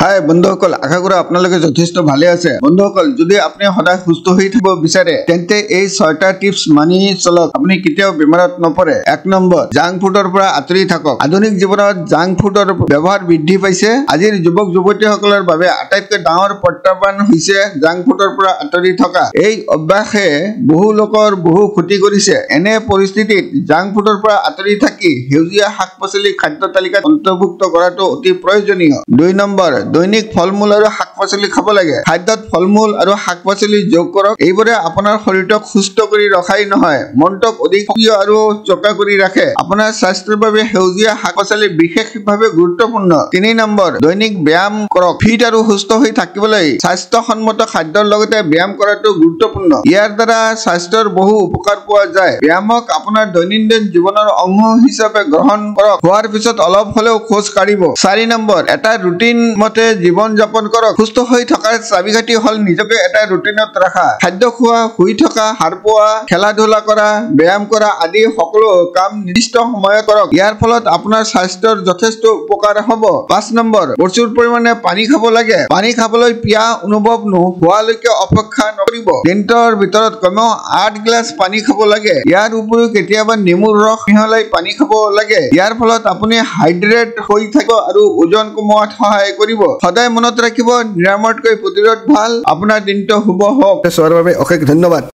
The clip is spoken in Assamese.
হাই বন্ধুসকল, আশা কৰো আপোনালোকে যথেষ্ট ভালে আছে। বন্ধুসকল, যদি আপুনি সদায় সুস্থ হৈ থাকিব বিচাৰে তেন্তে এই 6টা টিপছ মানি চলক, আপুনি কেতিয়াও বেমাৰত নপৰে। 1 নম্বৰ, জাংক ফুডৰ পৰা আঁতৰি থাকক। আধুনিক জীৱনত জাংক ফুডৰ ব্যৱহাৰ বৃদ্ধি পাইছে। আজিৰ যুৱক যুৱতীসকলৰ বাবে আটাইতকৈ ডাঙৰ প্ৰত্যাহ্বান হৈছে জাংক ফুডৰ পৰা আঁতৰি থকা। এই অভ্যাসে বহু লোকৰ বহু ক্ষতি কৰিছে। এনে পৰিস্থিতিত জাংক ফুডৰ পৰা আঁতৰি থাকি সেউজীয়া শাক-পাচলি খাদ্য তালিকাত অন্তৰ্ভুক্ত কৰাটো অতি প্ৰয়োজনীয়। 2 নম্বৰ, দৈনিক ফল-মূল আৰু শাক-পাচলি খাব লাগে। খাদ্যত ফল-মূল আৰু শাক-পাচলি যোগ কৰক। এইবোৰে আপোনাৰ শৰীৰক সুস্থ কৰি ৰখাই নহয়, মনটোক অধিক সক্ৰিয় আৰু চোকা কৰি ৰাখে। আপোনাৰ স্বাস্থ্যৰ বাবে সেউজীয়া শাক-পাচলি বিশেষভাৱে গুৰুত্বপূৰ্ণ। 3 নম্বৰ, দৈনিক ব্যায়াম কৰক। ফিট আৰু সুস্থ হৈ থাকিবলৈ স্বাস্থ্যসন্মত খাদ্যৰ লগতে ব্যায়াম কৰাটো গুৰুত্বপূৰ্ণ। ইয়াৰ দ্বাৰা স্বাস্থ্যৰ বহু উপকাৰ পোৱা যায়। ব্যায়ামক আপোনাৰ দৈনন্দিন জীৱনৰ অংশ হিচাপে গ্ৰহণ কৰক। খোৱাৰ পিছত অলপ হ'লেও খোজ কাঢ়িব। 4 নম্বৰ, এটা ৰুটিন মতে জীৱন যাপন কৰক। সুস্থ হৈ থকাৰ চাবিকাঠি হ'ল নিজকে এটা ৰুটিনত ৰাখা। খাদ্য খোৱা, শুই থকা, সাৰ পোৱা, খেলা-ধূলা কৰা, ব্যায়াম কৰা আদি সকলো কাম নিৰ্দিষ্ট সময়ত কৰক। ইয়াৰ ফলত আপোনাৰ স্বাস্থ্যৰ যথেষ্ট উপকাৰ হ'ব। 5 নম্বৰ, প্ৰচুৰ পৰিমাণে পানী খাব লাগে। পানী খাবলৈ পিয়াহ অনুভৱ নোহোৱালৈকে অপেক্ষা নকৰিব। দিনটোৰ ভিতৰত কমেও 8 গিলাচ পানী খাব লাগে। ইয়াৰ উপৰিও কেতিয়াবা নেমুৰ ৰস মিহলাই পানী খাব লাগে। ইয়াৰ ফলত আপুনি হাইড্ৰেট হৈ থাকিব আৰু ওজন কমোৱাত সহায় কৰিব। সদায় মনত ৰাখিব, নিৰাময়তকৈ প্ৰতিৰোধ ভাল। আপোনাৰ দিনটো শুভ হওক। চোৱাৰ বাবে অশেষ ধন্যবাদ।